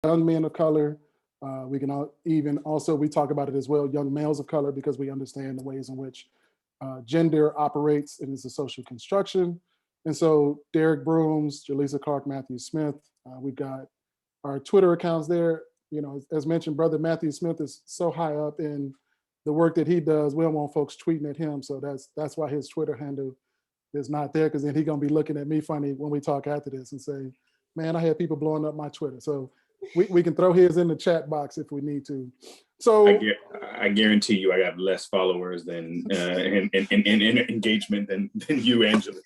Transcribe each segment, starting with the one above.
young men of color. We can even also, we talk about it as well, young males of color, because we understand the ways in which gender operates and is a social construction. And so Derek Brooms, Jaleesa Clark, Matthew Smith, we've got our Twitter accounts there. You know, as mentioned, brother Matthew Smith is so high up in the work that he does. We don't want folks tweeting at him. So that's why his Twitter handle is not there, because then he's gonna be looking at me funny when we talk after this and say, man, I had people blowing up my Twitter. So we can throw his in the chat box if we need to. So I guarantee you I got less followers than in engagement than you, Angela.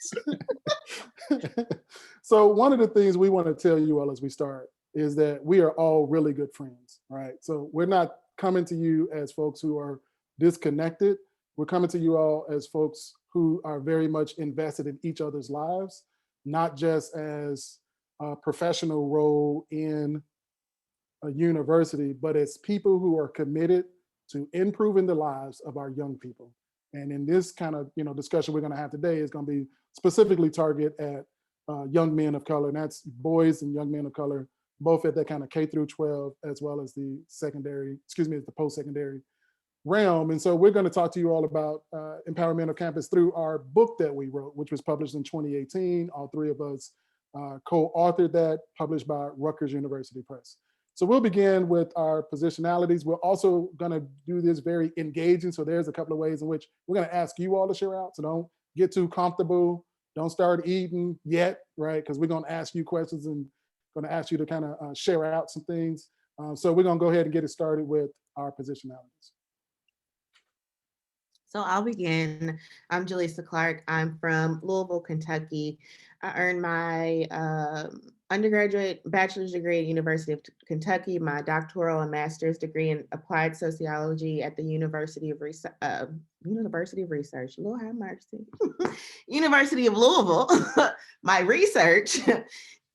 So one of the things we want to tell you all as we start is that we are all really good friends, right? So we're not coming to you as folks who are disconnected. We're coming to you all as folks who are very much invested in each other's lives, not just as a professional role in a university, but as people who are committed to improving the lives of our young people. And in this kind of discussion we're going to have today is going to be specifically target at young men of color, and that's boys and young men of color, both at that kind of K through 12 as well as the the post-secondary realm. And so we're going to talk to you all about empowerment on campus through our book that we wrote, which was published in 2018. All three of us co-authored that, published by Rutgers University Press. So we'll begin with our positionalities. We're also going to do this very engaging. So there's a couple of ways in which we're going to ask you all to share out. So don't get too comfortable. Don't start eating yet, right? Because we're going to ask you questions and going to ask you to kind of share out some things. So we're going to go ahead and get it started with our positionalities. So I'll begin. I'm Jaleesa Clark. I'm from Louisville, Kentucky. I earned my undergraduate bachelor's degree at University of Kentucky, my doctoral and master's degree in applied sociology at the University of Research, Lord have mercy, University of Louisville. My research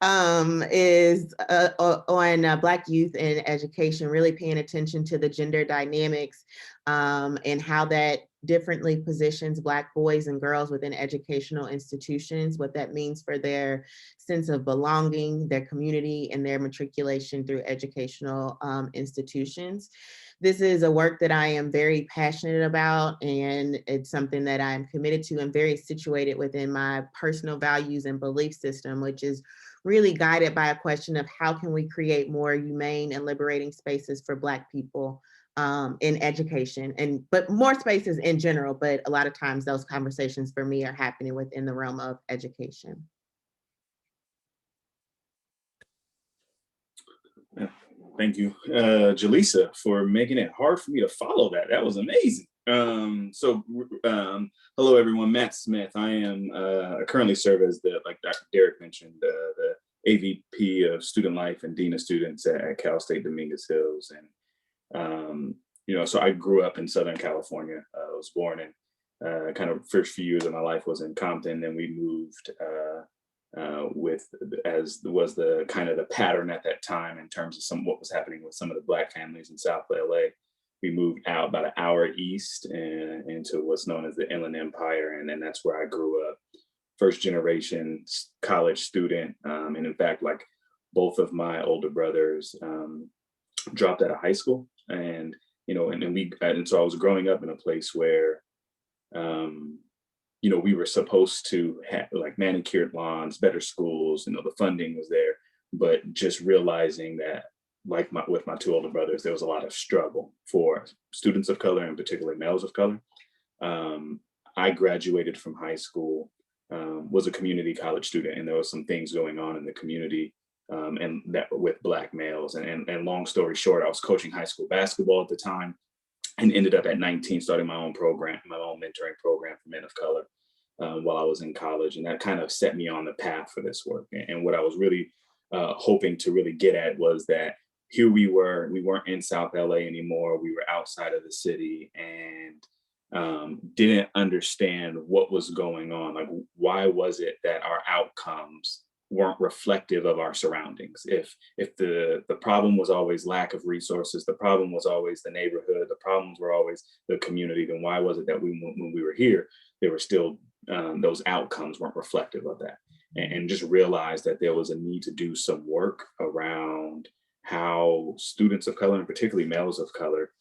is on Black youth and education, really paying attention to the gender dynamics and how that differently positions Black boys and girls within educational institutions, what that means for their sense of belonging, their community, and their matriculation through educational institutions. This is a work that I am very passionate about, and it's something that I'm committed to and very situated within my personal values and belief system, which is really guided by a question of how can we create more humane and liberating spaces for Black people in education, but more spaces in general, but a lot of times those conversations for me are happening within the realm of education. Thank you, Jaleesa, for making it hard for me to follow that. That was amazing. Hello everyone, Matt Smith. I am currently serve as like Dr. Derek mentioned, the AVP of Student Life and Dean of Students at Cal State Dominguez Hills. And so I grew up in Southern California. I was born in kind of first few years of my life was in Compton. Then we moved as was the kind of the pattern at that time in terms of what was happening with some of the Black families in South LA. We moved out about an hour east and into what's known as the Inland Empire. And then that's where I grew up, first generation college student. And in fact, like both of my older brothers dropped out of high school. And so I was growing up in a place where, we were supposed to have like manicured lawns, better schools, the funding was there, but just realizing that with my two older brothers, there was a lot of struggle for students of color and particularly males of color. I graduated from high school, was a community college student, and there was some things going on in the community and that with Black males. And long story short, I was coaching high school basketball at the time and ended up at 19 starting my own program, my own mentoring program for men of color while I was in college. And that kind of set me on the path for this work. And what I was really hoping to really get at was that here we weren't in South LA anymore. We were outside of the city and didn't understand what was going on. Like, why was it that our outcomes weren't reflective of our surroundings? If the problem was always lack of resources, the problem was always the neighborhood, the problems were always the community, then why was it that when we were here, there were still those outcomes weren't reflective of that? And just realized that there was a need to do some work around how students of color, and particularly males of color,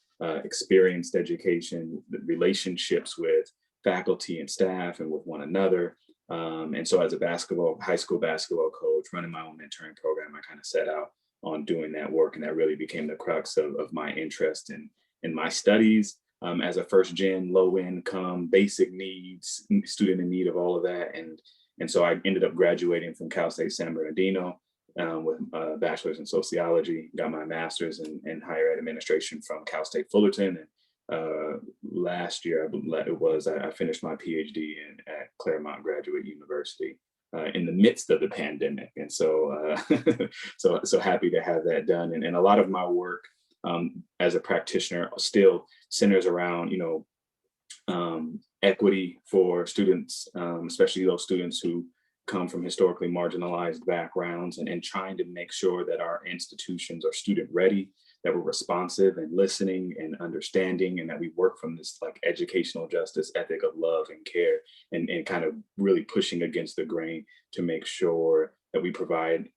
experienced education, the relationships with faculty and staff and with one another. And so as a high school basketball coach, running my own mentoring program, I kind of set out on doing that work. And that really became the crux of my interest in my studies, as a first gen, low income, basic needs, student in need of all of that. And so I ended up graduating from Cal State San Bernardino, with a bachelor's in sociology, got my master's in higher ed administration from Cal State Fullerton. And last year, I finished my PhD at Claremont Graduate University, in the midst of the pandemic. And so, so happy to have that done. And a lot of my work, as a practitioner still centers around, equity for students, especially those students who come from historically marginalized backgrounds, and trying to make sure that our institutions are student ready, that we're responsive and listening and understanding, and that we work from this like educational justice ethic of love and care, and kind of really pushing against the grain to make sure that we provide,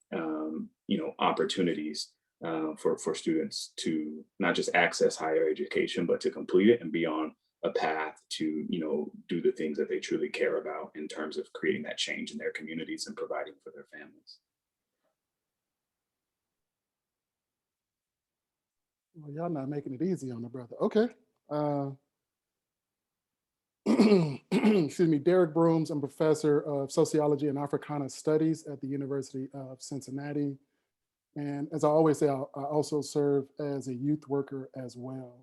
opportunities, for students to not just access higher education, but to complete it and be on a path to do the things that they truly care about in terms of creating that change in their communities and providing for their families. Well, y'all not making it easy on the brother. Okay. Excuse me, Derek Brooms. I'm professor of sociology and Africana studies at the University of Cincinnati. And as I always say, I also serve as a youth worker as well.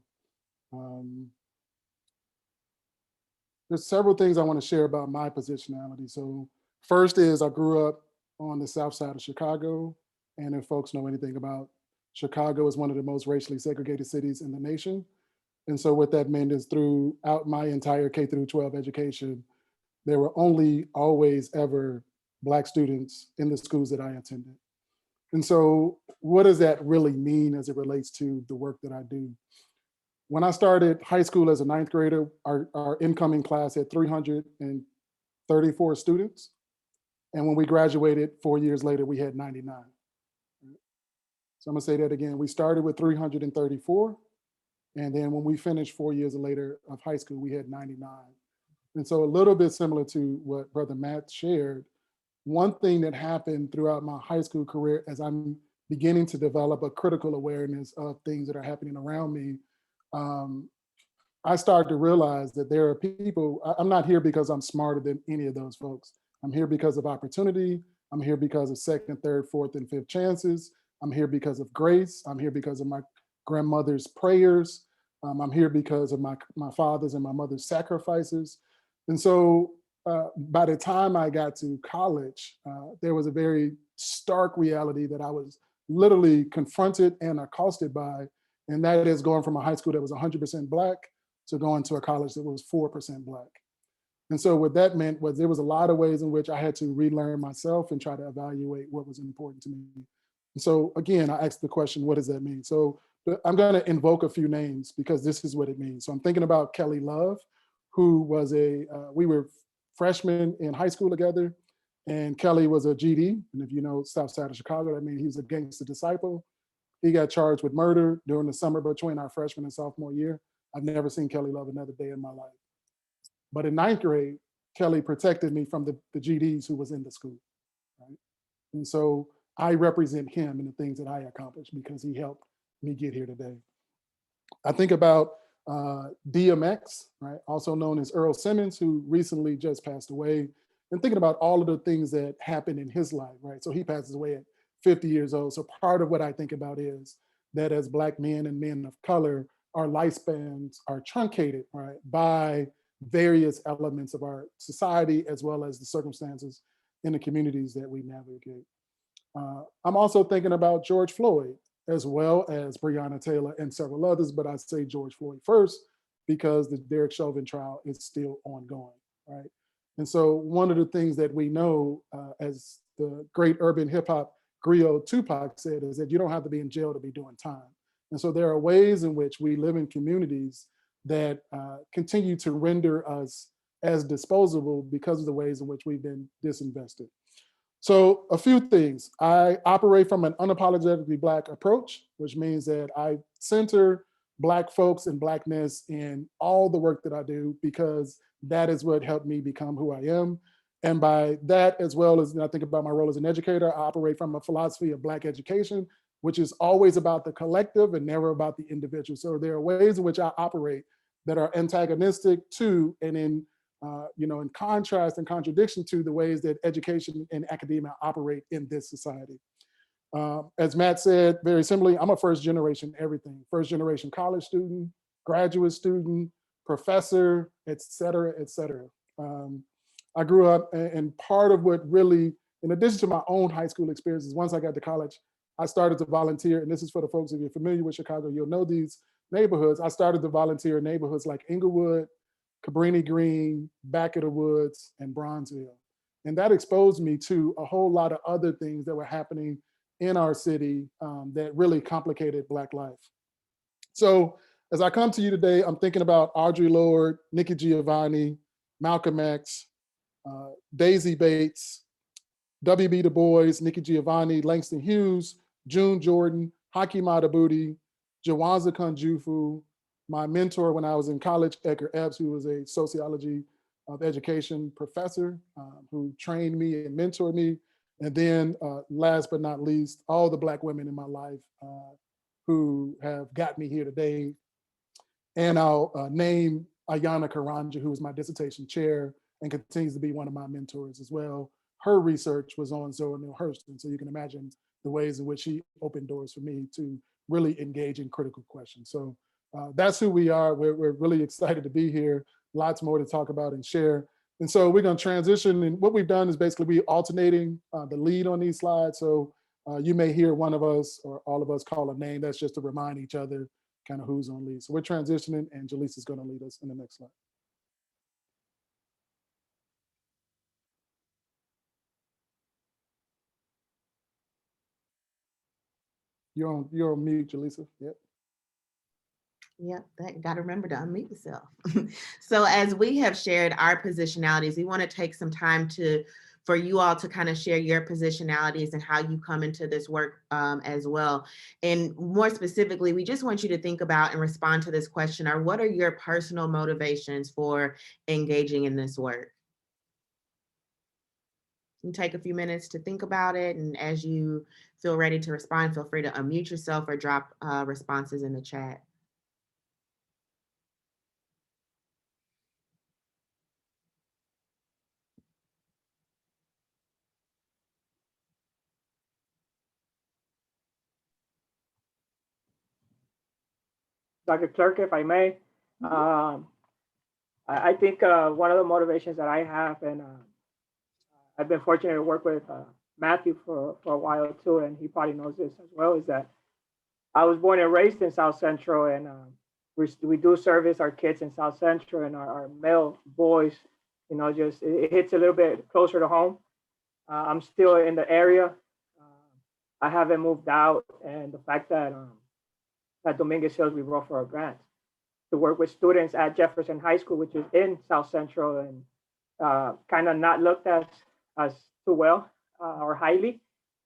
There's several things I want to share about my positionality. So first is I grew up on the south side of Chicago. And if folks know anything about Chicago, is one of the most racially segregated cities in the nation. And so what that meant is throughout my entire K through 12 education, there were only always ever Black students in the schools that I attended. And so what does that really mean as it relates to the work that I do? When I started high school as a ninth grader, our incoming class had 334 students. And when we graduated 4 years later, we had 99. So I'm gonna say that again. We started with 334. And then when we finished 4 years later of high school, we had 99. And so a little bit similar to what Brother Matt shared, one thing that happened throughout my high school career as I'm beginning to develop a critical awareness of things that are happening around me, I started to realize that there are people, I'm not here because I'm smarter than any of those folks. I'm here because of opportunity. I'm here because of second, third, fourth, and fifth chances. I'm here because of grace. I'm here because of my grandmother's prayers. I'm here because of my father's and my mother's sacrifices. And so by the time I got to college, there was a very stark reality that I was literally confronted and accosted by, and that is going from a high school that was 100% Black to going to a college that was 4% Black. And so what that meant was there was a lot of ways in which I had to relearn myself and try to evaluate what was important to me. And so again, I asked the question, what does that mean? So I'm going to invoke a few names because this is what it means. So I'm thinking about Kelly Love, who was we were freshmen in high school together, and Kelly was a GD. And if you know South Side of Chicago, that means he was a gangster disciple. He got charged with murder during the summer between our freshman and sophomore year. I've never seen Kelly Love another day in my life. But in ninth grade, Kelly protected me from the GDs who was in the school, right? And so I represent him in the things that I accomplished because he helped me get here today. I think about DMX, right? Also known as Earl Simmons, who recently just passed away, and thinking about all of the things that happened in his life, right? So he passes away at 50 years old. So part of what I think about is that as Black men and men of color, our lifespans are truncated, right, by various elements of our society, as well as the circumstances in the communities that we navigate. I'm also thinking about George Floyd, as well as Breonna Taylor and several others, but I say George Floyd first because the Derek Chauvin trial is still ongoing, right? And so one of the things that we know, as the great urban hip hop griot Tupac said, is that you don't have to be in jail to be doing time. And so there are ways in which we live in communities that continue to render us as disposable because of the ways in which we've been disinvested. So a few things. I operate from an unapologetically Black approach, which means that I center Black folks and Blackness in all the work that I do, because that is what helped me become who I am. And by that, as well as I think about my role as an educator, I operate from a philosophy of Black education, which is always about the collective and never about the individual. So there are ways in which I operate that are antagonistic to and in contrast and contradiction to the ways that education and academia operate in this society. As Matt said, very simply, I'm a first generation everything, first generation college student, graduate student, professor, et cetera, et cetera. I grew up, and part of what really, in addition to my own high school experiences, once I got to college, I started to volunteer. And this is for the folks, if you're familiar with Chicago, you'll know these neighborhoods. I started to volunteer in neighborhoods like Inglewood, Cabrini Green, Back of the Woods, and Bronzeville. And that exposed me to a whole lot of other things that were happening in our city that really complicated Black life. So as I come to you today, I'm thinking about Audre Lorde, Nikki Giovanni, Malcolm X, Daisy Bates, W.B. Du Bois, Nikki Giovanni, Langston Hughes, June Jordan, Haki Madhubuti, Jawanza Kunjufu, my mentor when I was in college, Edgar Epps, who was a sociology of education professor who trained me and mentored me. And then last but not least, all the Black women in my life who have got me here today. And I'll name Ayana Karanja, who was my dissertation chair and continues to be one of my mentors as well. Her research was on Zora Neale Hurston, so you can imagine the ways in which she opened doors for me to really engage in critical questions. So that's who we are. We're really excited to be here. Lots more to talk about and share. And so we're going to transition. And what we've done is basically we alternating the lead on these slides. So you may hear one of us or all of us call a name. That's just to remind each other kind of who's on lead. So we're transitioning, and Jaleesa is going to lead us in the next slide. You're on mute, Jaleesa. Yep. Yep, that got to remember to unmute yourself. So as we have shared our positionalities, we want to take some time for you all to kind of share your positionalities and how you come into this work as well. And more specifically, we just want you to think about and respond to this question, or what are your personal motivations for engaging in this work? You take a few minutes to think about it, and as you feel ready to respond, feel free to unmute yourself or drop responses in the chat. Dr. Clerk, if I may, I think one of the motivations that I have, and I've been fortunate to work with Matthew for a while too, and he probably knows this as well, is that I was born and raised in South Central, and we do service our kids in South Central, and our male boys, just it hits a little bit closer to home. I'm still in the area. I haven't moved out, and the fact that at Dominguez Hills we wrote for our grants to work with students at Jefferson High School, which is in South Central, and kind of not looked at as too well or highly.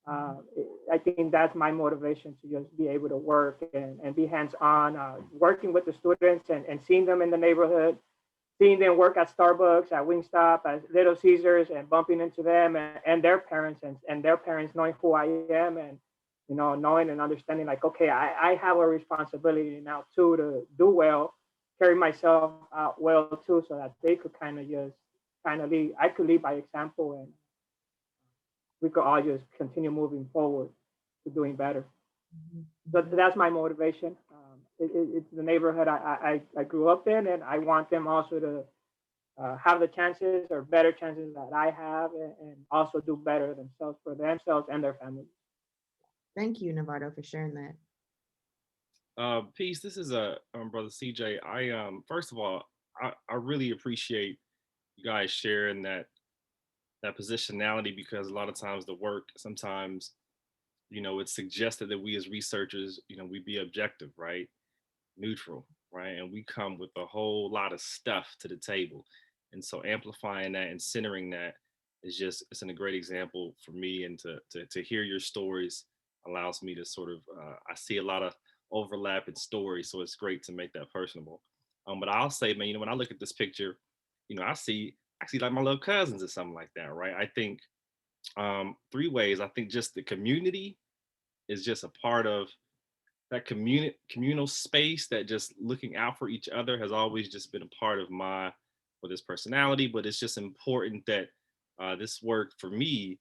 I think that's my motivation, to just be able to work and be hands-on, working with the students and seeing them in the neighborhood, seeing them work at Starbucks, at Wingstop, at Little Caesars, and bumping into them and their parents, and their parents knowing who I am, and knowing and understanding, like, okay, I have a responsibility now too to do well, carry myself out well too, so that they could kind of lead. I could lead by example, and we could all just continue moving forward to doing better. So that's my motivation. It's the neighborhood I grew up in, and I want them also to have the chances or better chances that I have, and also do better themselves for themselves and their families. Thank you, Navardo, for sharing that. Peace. This is brother CJ. I first of all, I really appreciate you guys sharing that positionality, because a lot of times the work, sometimes, it's suggested that we as researchers, we be objective, right? Neutral, right? And we come with a whole lot of stuff to the table. And so amplifying that and centering that it's a great example for me, and to hear your stories allows me to sort of I see a lot of overlap in stories, so it's great to make that personable. But I'll say, man, when I look at this picture, I see like my little cousins or something like that, right? I think three ways. I think just the community is just a part of that communal space, that just looking out for each other has always just been a part of my, well, this personality. But it's just important that this work for me,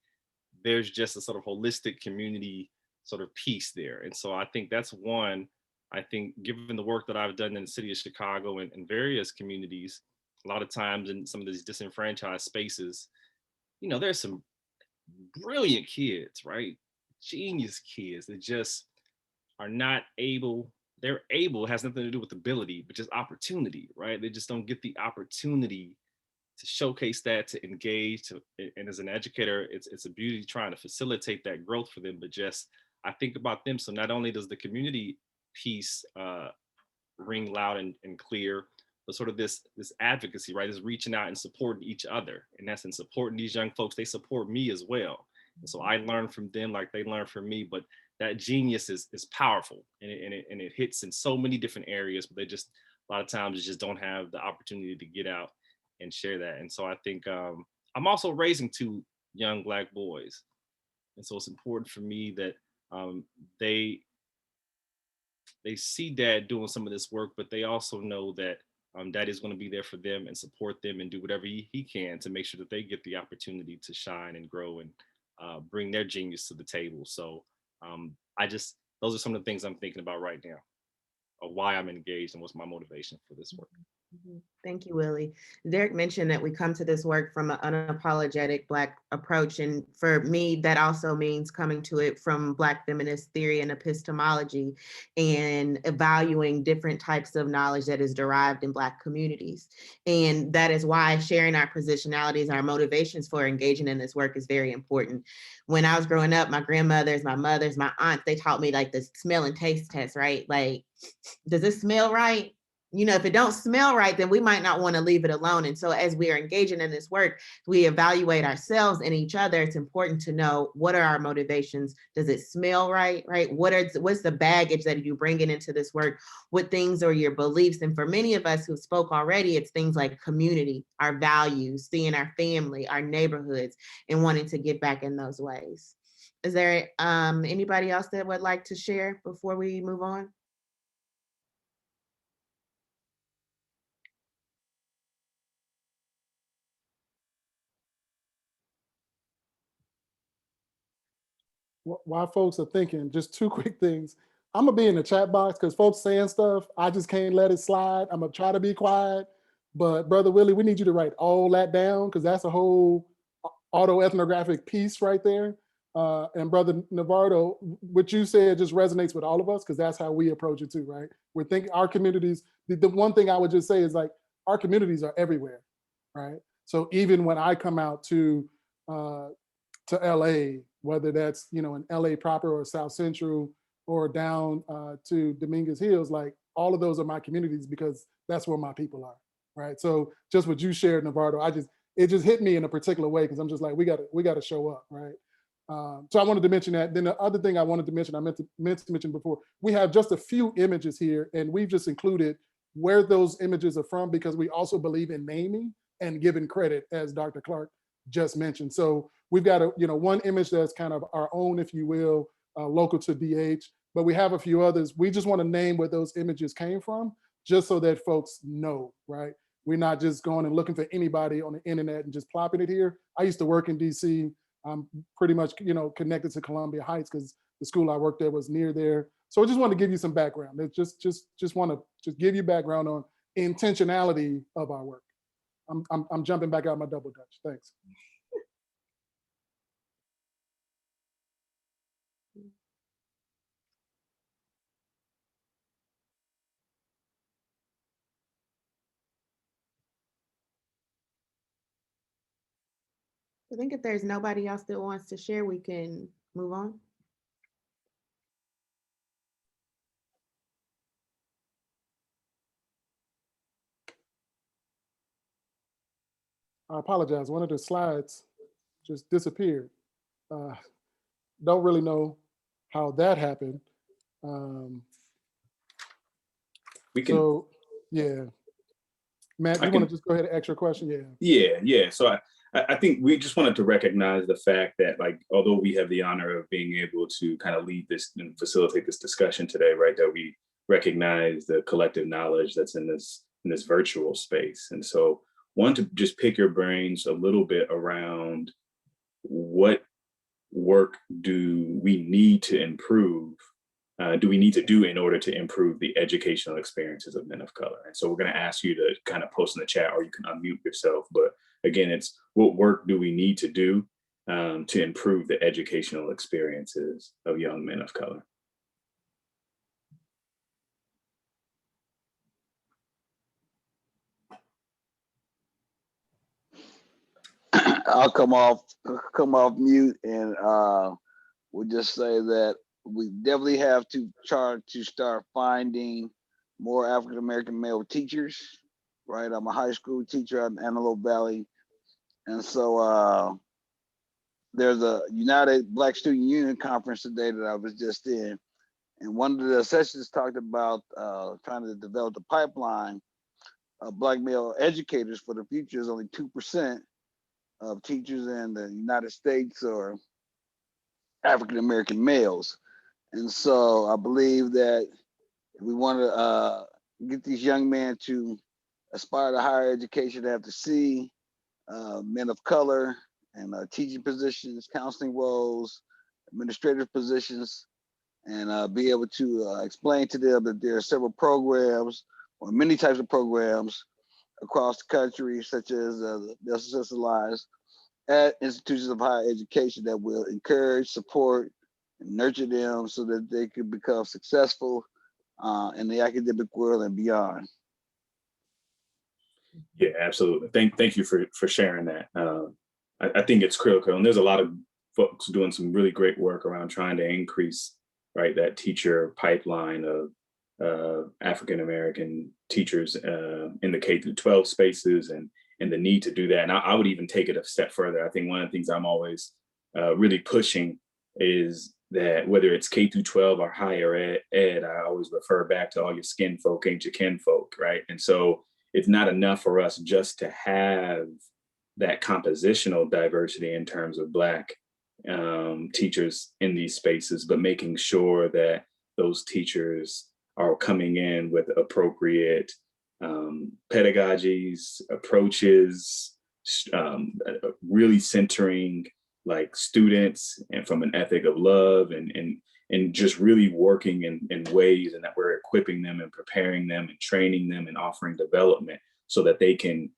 there's just a sort of holistic community sort of piece there. And so I think that's one. I think given the work that I've done in the city of Chicago and various communities, a lot of times in some of these disenfranchised spaces, there's some brilliant kids, right? Genius kids that just are not able, they're able, it has nothing to do with ability, but just opportunity, right? They just don't get the opportunity to showcase that, to engage, and as an educator, it's a beauty trying to facilitate that growth for them. But just, I think about them. So not only does the community piece ring loud and clear, but sort of this advocacy, right, is reaching out and supporting each other. In essence, supporting these young folks, they support me as well. And so I learn from them like they learn from me. But that genius is powerful, and it hits in so many different areas, but they just, a lot of times, just don't have the opportunity to get out and share that. And so I think I'm also raising two young Black boys. And so it's important for me that they see dad doing some of this work, but they also know that dad is going to be there for them and support them and do whatever he can to make sure that they get the opportunity to shine and grow and bring their genius to the table. So those are some of the things I'm thinking about right now, of why I'm engaged and what's my motivation for this work. Thank you, Willie. Derek mentioned that we come to this work from an unapologetic Black approach. And for me, that also means coming to it from Black feminist theory and epistemology, and valuing different types of knowledge that is derived in Black communities. And that is why sharing our positionalities, our motivations for engaging in this work is very important. When I was growing up, my grandmothers, my mothers, my aunts, they taught me like the smell and taste test, right? Like, does it smell right? If it don't smell right, then we might not want to leave it alone. And so as we are engaging in this work, we evaluate ourselves and each other. It's important to know, what are our motivations? Does it smell right? Right? What's the baggage that you bringing into this work? What things are your beliefs? And for many of us who spoke already, it's things like community, our values, seeing our family, our neighborhoods, and wanting to give back in those ways. Is there anybody else that would like to share before we move on? While folks are thinking, just two quick things. I'm gonna be in the chat box because folks saying stuff, I just can't let it slide. I'm gonna try to be quiet, but Brother Willie, we need you to write all that down because that's a whole autoethnographic piece right there. And Brother Navardo, what you said just resonates with all of us because that's how we approach it too, right? We're thinking our communities, the one thing I would just say is like, our communities are everywhere, right? So even when I come out to LA, whether that's, in LA proper or South Central or down to Dominguez Hills, like all of those are my communities because that's where my people are, right? So just what you shared, Navardo, it just hit me in a particular way because I'm just like, we got to show up, right? So I wanted to mention that. Then the other thing I wanted to mention, I meant to mention before, we have just a few images here, and we've just included where those images are from because we also believe in naming and giving credit, as Dr. Clark just mentioned. So we've got one image that's kind of our own, if you will, local to DH, but we have a few others. We just want to name where those images came from, just so that folks know, right? We're not just going and looking for anybody on the internet and just plopping it here. I used to work in DC. I'm pretty much, connected to Columbia Heights because the school I worked at was near there. So I just want to give you some background. It's just want to just give you background on intentionality of our work. I'm jumping back out my double dutch. Thanks. I think if there's nobody else that wants to share, we can move on. I apologize. One of the slides just disappeared. Don't really know how that happened. We can. So, yeah. Matt, you want to just go ahead and ask your question? Yeah. So I think we just wanted to recognize the fact that, like, although we have the honor of being able to kind of lead this and facilitate this discussion today, right, that we recognize the collective knowledge that's in this virtual space. And so want to just pick your brains a little bit around what work do we need to improve, do we need to do in order to improve the educational experiences of men of color? And so we're going to ask you to kind of post in the chat, or you can unmute yourself. But again, it's what work do we need to do to improve the educational experiences of young men of color? I'll come off mute, and we'll just say that we definitely have to try to start finding more African American male teachers. Right, I'm a high school teacher out in Antelope Valley, and so there's a United Black Student Union conference today that I was just in, and one of the sessions talked about trying to develop the pipeline of Black male educators for the future. Is only 2% of teachers in the United States or African American males. And so I believe that if we want to get these young men to aspire to higher education, they have to see men of color and teaching positions, counseling roles, administrative positions, and be able to explain to them that there are several programs or many types of programs across the country, such as the socialized at institutions of higher education, that will encourage, support, and nurture them so that they can become successful in the academic world and beyond. Yeah, absolutely. Thank you for sharing that. I think it's critical, and there's a lot of folks doing some really great work around trying to increase, right, that teacher pipeline of African American teachers in the K through 12 spaces, and the need to do that. And I would even take it a step further. I think one of the things I'm always really pushing is that whether it's K through 12 or higher ed, I always refer back to all your skin folk ain't your kin folk, right? And so it's not enough for us just to have that compositional diversity in terms of Black teachers in these spaces, but making sure that those teachers are coming in with appropriate pedagogies, approaches, really centering like students and from an ethic of love, and just really working in ways, and that we're equipping them and preparing them and training them and offering development so that they can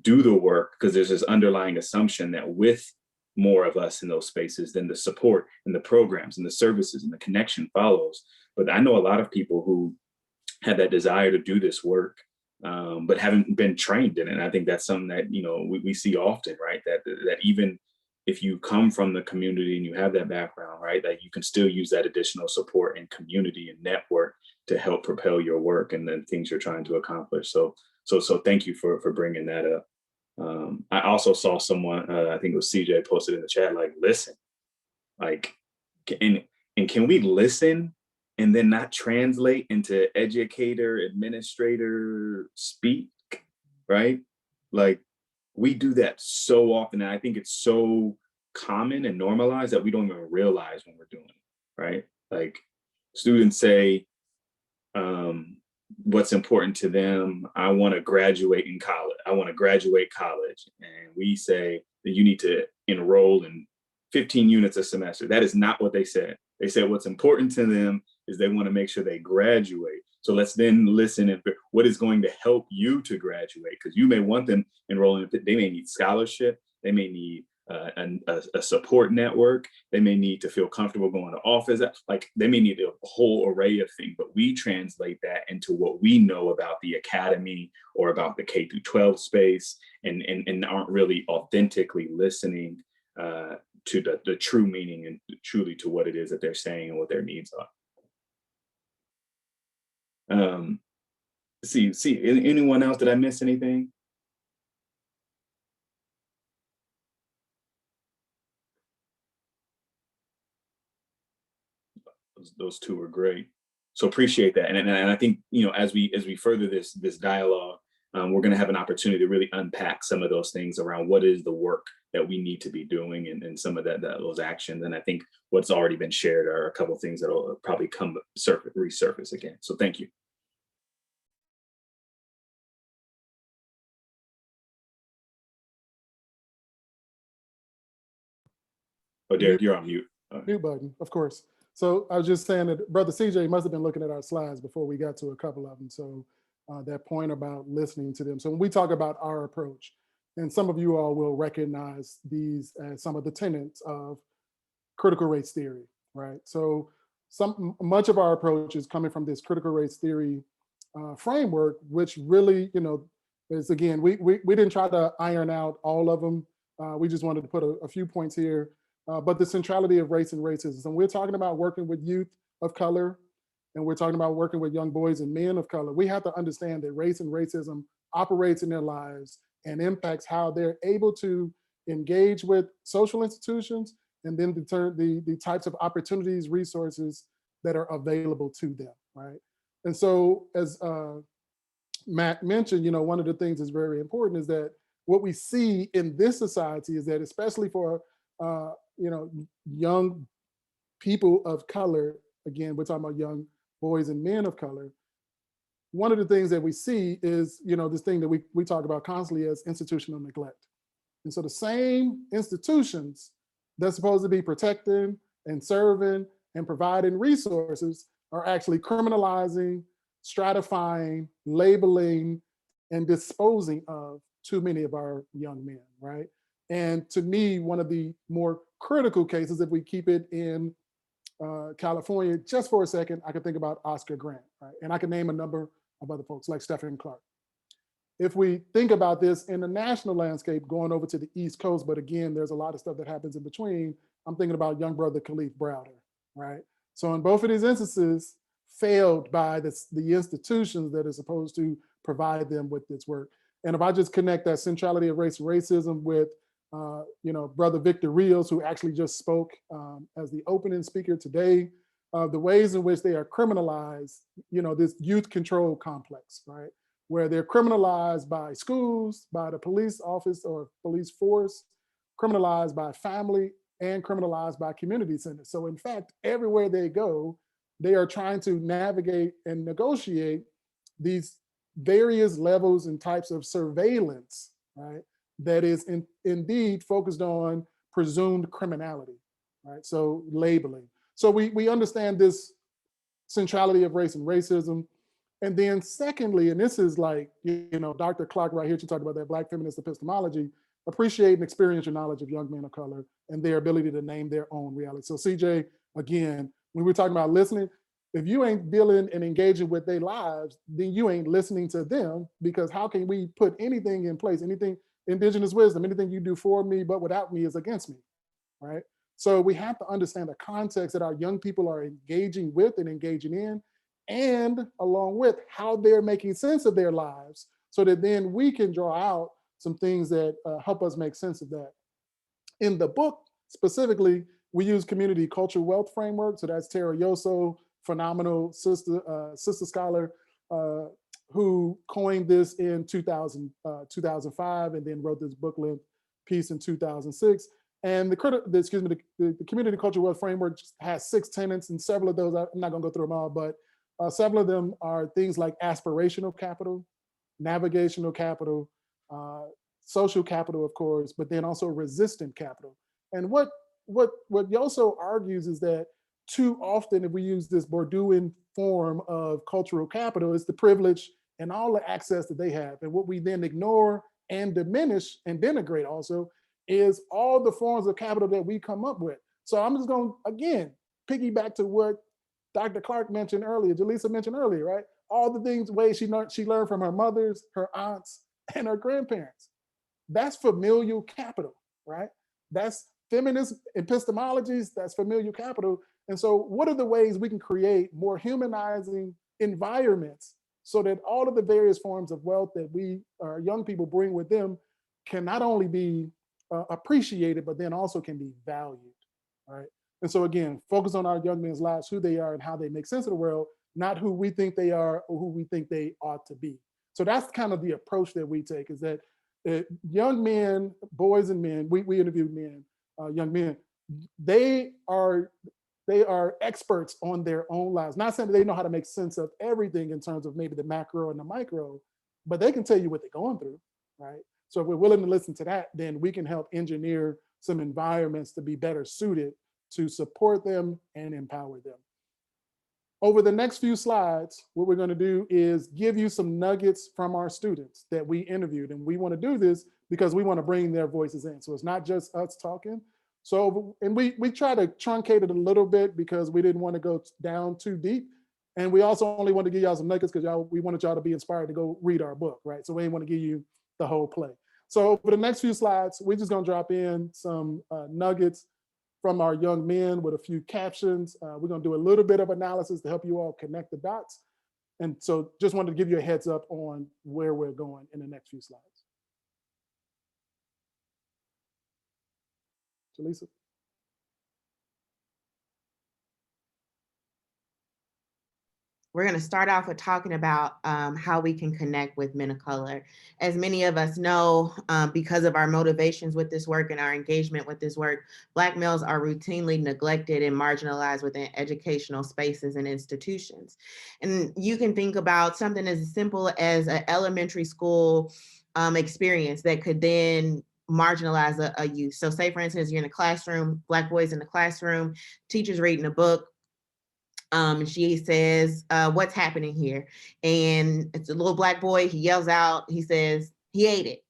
do the work, because there's this underlying assumption that with more of us in those spaces, then the support and the programs and the services and the connection follows. But I know a lot of people who have that desire to do this work, but haven't been trained in it. And I think that's something that, you know, we see often, right? That even if you come from the community and you have that background, right, that you can still use that additional support and community and network to help propel your work and the things you're trying to accomplish. So thank you for bringing that up. I also saw someone, I think it was CJ, posted in the chat, like, listen, like, and can we listen and then not translate into educator, administrator speak, right? Like, we do that so often, and I think it's so common and normalized that we don't even realize when we're doing it, right? Like, students say, what's important to them. I want to graduate in college. I want to graduate college. And we say that you need to enroll in 15 units a semester. That is not what they said. They said what's important to them is they want to make sure they graduate. So let's then listen and what is going to help you to graduate, because you may want them enrolling. They may need scholarship. They may need a support network. They may need to feel comfortable going to office. Like, they may need a whole array of things, but we translate that into what we know about the academy or about the K through 12 space, and aren't really authentically listening to the true meaning and truly to what it is that they're saying and what their needs are. See, anyone else? Did I miss anything? those two were great. So appreciate that. And I think, you know, as we further this dialogue, we're going to have an opportunity to really unpack some of those things around what is the work that we need to be doing, and some of those actions. And I think what's already been shared are a couple of things that will probably resurface again. So thank you. Oh, Derek, you're on mute. Mute button, of course. So I was just saying that Brother CJ must have been looking at our slides before we got to a couple of them. So that point about listening to them. So when we talk about our approach, and some of you all will recognize these as some of the tenets of critical race theory, right? So much of our approach is coming from this critical race theory framework, which really, you know, is, again, we didn't try to iron out all of them. We just wanted to put a few points here. But the centrality of race and racism. And we're talking about working with youth of color, and we're talking about working with young boys and men of color. We have to understand that race and racism operates in their lives and impacts how they're able to engage with social institutions, and then the types of opportunities, resources that are available to them, right? And so, as Matt mentioned, you know, one of the things that's very important is that what we see in this society is that, especially for you know, young people of color, again, we're talking about young boys and men of color, one of the things that we see is, you know, this thing that we talk about constantly as institutional neglect. And so the same institutions that's supposed to be protecting and serving and providing resources are actually criminalizing, stratifying, labeling, and disposing of too many of our young men, right? And to me, one of the more critical cases, if we keep it in California, just for a second, I could think about Oscar Grant, right? And I can name a number of other folks like Stephen Clark. If we think about this in the national landscape, going over to the East Coast, but again, there's a lot of stuff that happens in between. I'm thinking about young brother Khalif Browder, right? So in both of these instances, failed by the institutions that are supposed to provide them with this work. And if I just connect that centrality of race and racism with you know, Brother Victor Rios, who actually just spoke as the opening speaker today, the ways in which they are criminalized, you know, this youth control complex, right? Where they're criminalized by schools, by the police office or police force, criminalized by family, and criminalized by community centers. So in fact, everywhere they go, they are trying to navigate and negotiate these various levels and types of surveillance, right? That is indeed focused on presumed criminality, right? So labeling. So we understand this centrality of race and racism. And then secondly, and this is like, you know, Dr. Clark right here, she talked about that Black feminist epistemology, appreciate and experiential knowledge of young men of color and their ability to name their own reality. So CJ, again, when we're talking about listening, if you ain't dealing and engaging with their lives, then you ain't listening to them, because how can we put anything in place, anything, indigenous wisdom, anything you do for me but without me is against me, right? So we have to understand the context that our young people are engaging with and engaging in, and along with how they're making sense of their lives, so that then we can draw out some things that help us make sense of that. In the book specifically, we use community cultural wealth framework. So that's Tara Yoso, phenomenal sister scholar, who coined this in 2005, and then wrote this book length piece in 2006. And the community cultural wealth framework has 6 tenets, and several of those, I'm not gonna go through them all, but several of them are things like aspirational capital, navigational capital, social capital, of course, but then also resistant capital. And what Yoso argues is that too often, if we use this Bourdieuian form of cultural capital, it's the privilege and all the access that they have. And what we then ignore and diminish and denigrate also is all the forms of capital that we come up with. So I'm just going to, again, piggyback to what Dr. Clark mentioned earlier, Jaleesa mentioned earlier, right? All the things, ways she learned from her mothers, her aunts, and her grandparents. That's familial capital, right? That's feminist epistemologies, that's familial capital. And so what are the ways we can create more humanizing environments so that all of the various forms of wealth that we, our young people, bring with them can not only be appreciated, but then also can be valued, right? And so again, focus on our young men's lives, who they are and how they make sense of the world, not who we think they are or who we think they ought to be. So that's kind of the approach that we take, is that young men, boys and men, we interview men, young men, they are experts on their own lives. Not saying that they know how to make sense of everything in terms of maybe the macro and the micro, but they can tell you what they're going through, right? So if we're willing to listen to that, then we can help engineer some environments to be better suited to support them and empower them. Over the next few slides, what we're going to do is give you some nuggets from our students that we interviewed. And we want to do this because we want to bring their voices in. So it's not just us talking. So, and we try to truncate it a little bit because we didn't want to go down too deep. And we also only want to give y'all some nuggets because we wanted y'all to be inspired to go read our book, right? So we didn't want to give you the whole play. So for the next few slides, we're just going to drop in some nuggets from our young men with a few captions. We're going to do a little bit of analysis to help you all connect the dots. And so just wanted to give you a heads up on where we're going in the next few slides. Jaleesa. We're going to start off with talking about how we can connect with men of color. As many of us know, because of our motivations with this work and our engagement with this work, Black males are routinely neglected and marginalized within educational spaces and institutions. And you can think about something as simple as an elementary school experience that could then marginalize a youth. So say, for instance, you're in a classroom, Black boys in the classroom, teacher's reading a book. She says, what's happening here? And it's a little Black boy, he yells out, he says, he ate it.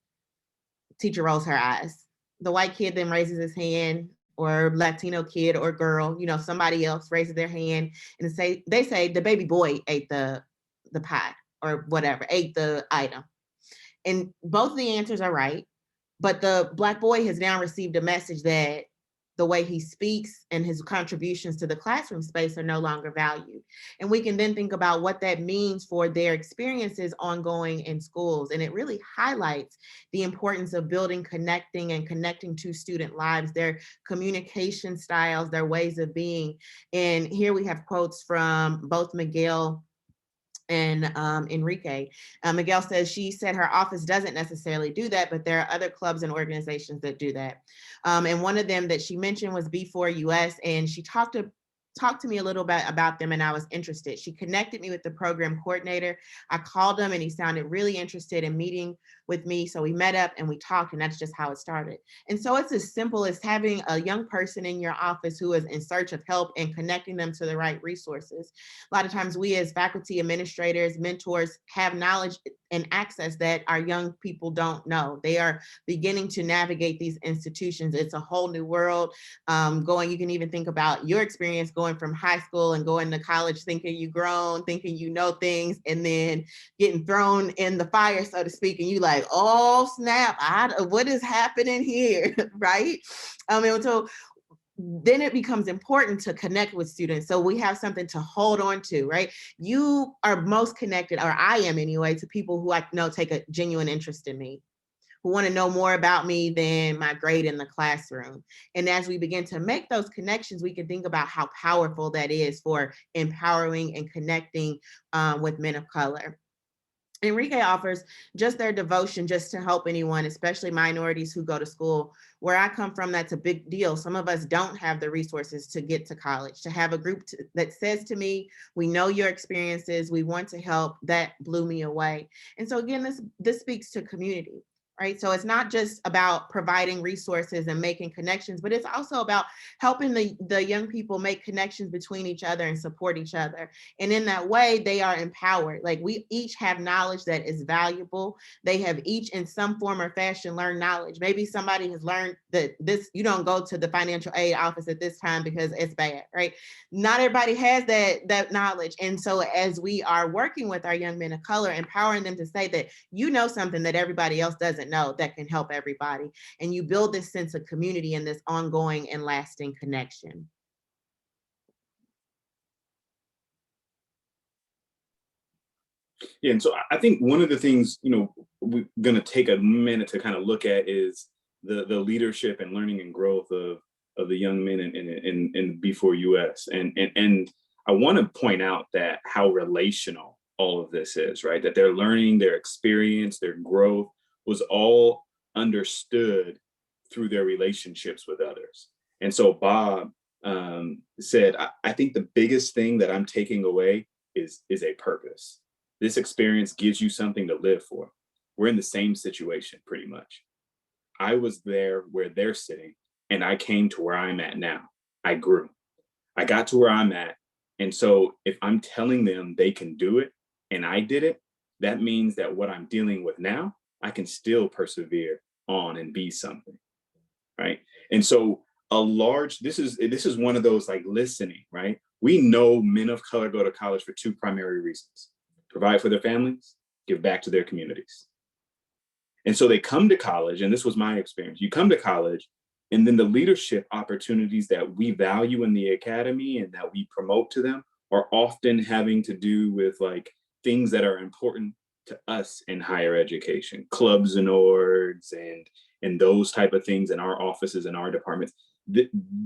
Teacher rolls her eyes. The white kid then raises his hand, or Latino kid or girl, you know, somebody else raises their hand and they say the baby boy ate the pie or whatever, ate the item. And both of the answers are right, but the Black boy has now received a message that the way he speaks and his contributions to the classroom space are no longer valued. And we can then think about what that means for their experiences ongoing in schools. And it really highlights the importance of building, connecting to student lives, their communication styles, their ways of being. And here we have quotes from both Miguel and Enrique. Miguel says, she said her office doesn't necessarily do that, but there are other clubs and organizations that do that. And one of them that she mentioned was B4US, and she talked to me a little bit about them, and I was interested. She connected me with the program coordinator. I called him and he sounded really interested in meeting with me. So we met up and we talked, and that's just how it started. And so it's as simple as having a young person in your office who is in search of help and connecting them to the right resources. A lot of times we as faculty, administrators, mentors have knowledge and access that our young people don't know. They are beginning to navigate these institutions. It's a whole new world. You can even think about your experience going from high school and going to college thinking you grown, thinking you know things, and then getting thrown in the fire, so to speak, and you like, oh snap, what is happening here, right? And so then it becomes important to connect with students. So we have something to hold on to, right? You are most connected, or I am anyway, to people who I know take a genuine interest in me, who want to know more about me than my grade in the classroom. And as we begin to make those connections, we can think about how powerful that is for empowering and connecting with men of color. Enrique offers just their devotion just to help anyone, especially minorities who go to school. Where I come from, that's a big deal. Some of us don't have the resources to get to college. To have a group that says to me, we know your experiences, we want to help, that blew me away. And so again, this speaks to community. Right? So it's not just about providing resources and making connections, but it's also about helping the young people make connections between each other and support each other. And in that way, they are empowered. Like, we each have knowledge that is valuable. They have each in some form or fashion learned knowledge. Maybe somebody has learned that you don't go to the financial aid office at this time because it's bad, right? Not everybody has that knowledge. And so as we are working with our young men of color, empowering them to say that you know something that everybody else doesn't know that can help everybody. And you build this sense of community and this ongoing and lasting connection. Yeah, and so I think one of the things, we're going to take a minute to kind of look at is the leadership and learning and growth of of the young men in B4US. And I want to point out that how relational all of this is, right? That their learning, their experience, their growth was all understood through their relationships with others. And so Bob said, I think the biggest thing that I'm taking away is a purpose. This experience gives you something to live for. We're in the same situation pretty much. I was there where they're sitting, and I came to where I'm at now. I grew. I got to where I'm at. And so if I'm telling them they can do it and I did it, that means that what I'm dealing with now, I can still persevere on and be something. Right. And so this is one of those like listening, right? We know men of color go to college for two primary reasons: provide for their families, give back to their communities. And so they come to college, and this was my experience. You come to college, and then the leadership opportunities that we value in the academy and that we promote to them are often having to do with like things that are important to us in higher education, clubs and orgs and those type of things in our offices and our departments.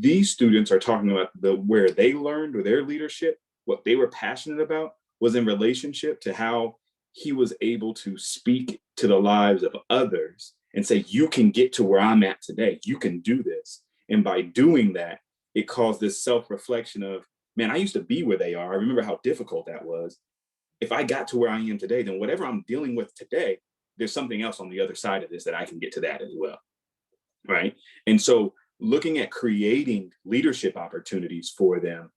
These students are talking about where they learned or their leadership, what they were passionate about was in relationship to how he was able to speak to the lives of others and say, you can get to where I'm at today. You can do this. And by doing that, it caused this self-reflection of, man, I used to be where they are. I remember how difficult that was. If I got to where I am today, then whatever I'm dealing with today, there's something else on the other side of this that I can get to that as well. Right. And so looking at creating leadership opportunities for them